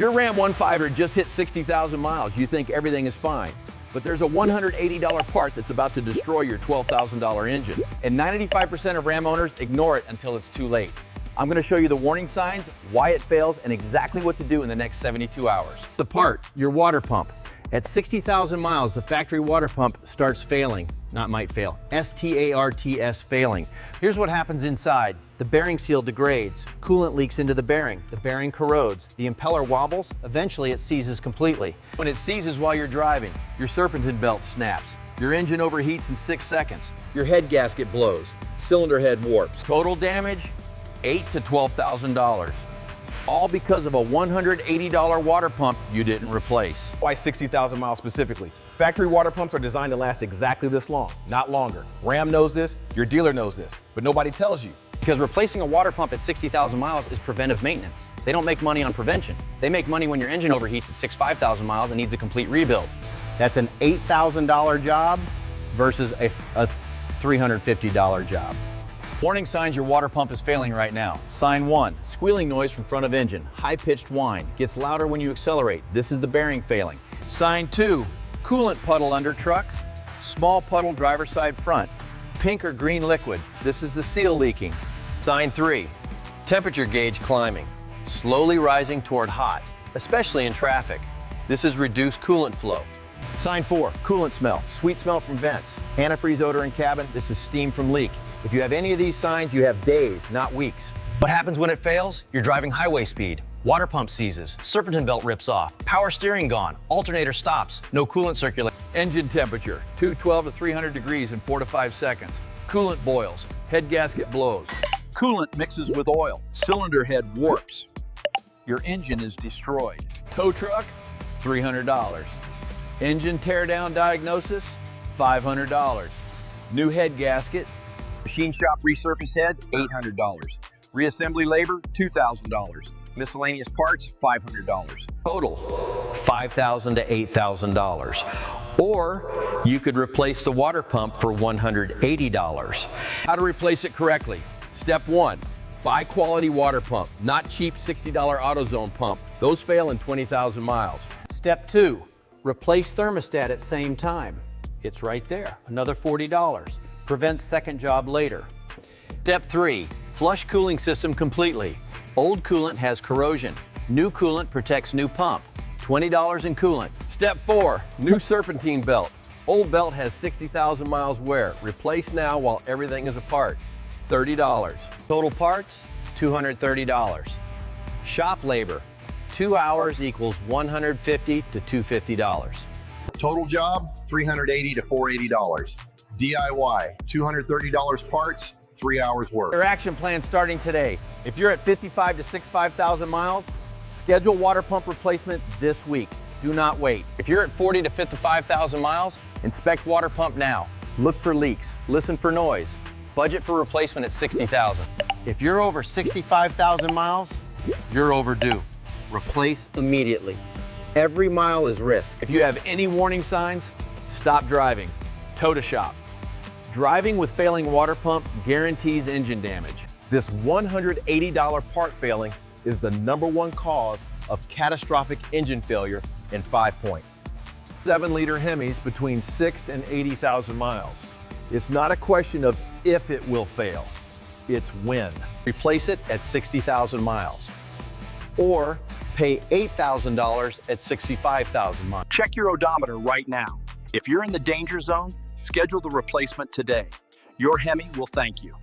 Your Ram 1500 just hit 60,000 miles. You think everything is fine. But there's a $180 part that's about to destroy your $12,000 engine. And 95% of Ram owners ignore it until it's too late. I'm going to show you the warning signs, why it fails, and exactly what to do in the next 72 hours. The part, your water pump. At 60,000 miles, the factory water pump starts failing. Not might fail. S-T-A-R-T-S, failing. Here's what happens inside. The bearing seal degrades. Coolant leaks into the bearing. The bearing corrodes. The impeller wobbles. Eventually, it seizes completely. When it seizes while you're driving, your serpentine belt snaps. Your engine overheats in 6 seconds. Your head gasket blows. Cylinder head warps. Total damage, $8,000 to $12,000. All because of a $180 water pump you didn't replace. Why 60,000 miles specifically? Factory water pumps are designed to last exactly this long, not longer. Ram knows this, your dealer knows this, but nobody tells you. Because replacing a water pump at 60,000 miles is preventive maintenance. They don't make money on prevention. They make money when your engine overheats at 65,000 miles and needs a complete rebuild. That's an $8,000 job versus a $350 job. Warning signs your water pump is failing right now. Sign 1, squealing noise from front of engine, high-pitched whine, gets louder when you accelerate. This is the bearing failing. Sign 2, coolant puddle under truck, small puddle driver side front, pink or green liquid. This is the seal leaking. Sign 3, temperature gauge climbing, slowly rising toward hot, especially in traffic. This is reduced coolant flow. Sign 4, coolant smell, sweet smell from vents, antifreeze odor in cabin. This is steam from leak. If you have any of these signs, you have days, not weeks. What happens when it fails? You're driving highway speed. Water pump seizes, serpentine belt rips off, power steering gone, alternator stops, no coolant circulation. Engine temperature, 212 to 300 degrees in 4 to 5 seconds. Coolant boils, head gasket blows. Coolant mixes with oil, cylinder head warps. Your engine is destroyed. Tow truck, $300. Engine teardown diagnosis, $500. New head gasket, machine shop resurface head, $800. Reassembly labor, $2,000. Miscellaneous parts, $500. Total, $5,000 to $8,000. Or you could replace the water pump for $180. How to replace it correctly? Step 1, buy quality water pump, not cheap $60 AutoZone pump. Those fail in 20,000 miles. Step 2, replace thermostat at same time. It's right there, another $40. Prevents second job later. Step 3, flush cooling system completely. Old coolant has corrosion. New coolant protects new pump. $20 in coolant. Step 4, new serpentine belt. Old belt has 60,000 miles wear. Replace now while everything is apart. $30. Total parts, $230. Shop labor, 2 hours equals $150 to $250. Total job, $380 to $480. DIY, $230 parts, 3 hours work. Your action plan starting today. If you're at 55 to 65,000 miles, schedule water pump replacement this week. Do not wait. If you're at 40 to 55,000 miles, inspect water pump now. Look for leaks, listen for noise. Budget for replacement at 60,000. If you're over 65,000 miles, you're overdue. Replace immediately. Every mile is risk. If you have any warning signs, stop driving. Tow to shop. Driving with failing water pump guarantees engine damage. This $180 part failing is the #1 cause of catastrophic engine failure in 5-point. 7-liter Hemis between 60 and 80,000 miles. It's not a question of if it will fail, it's when. Replace it at 60,000 miles. Or pay $8,000 at 65,000 miles. Check your odometer right now. If you're in the danger zone, schedule the replacement today. Your Hemi will thank you.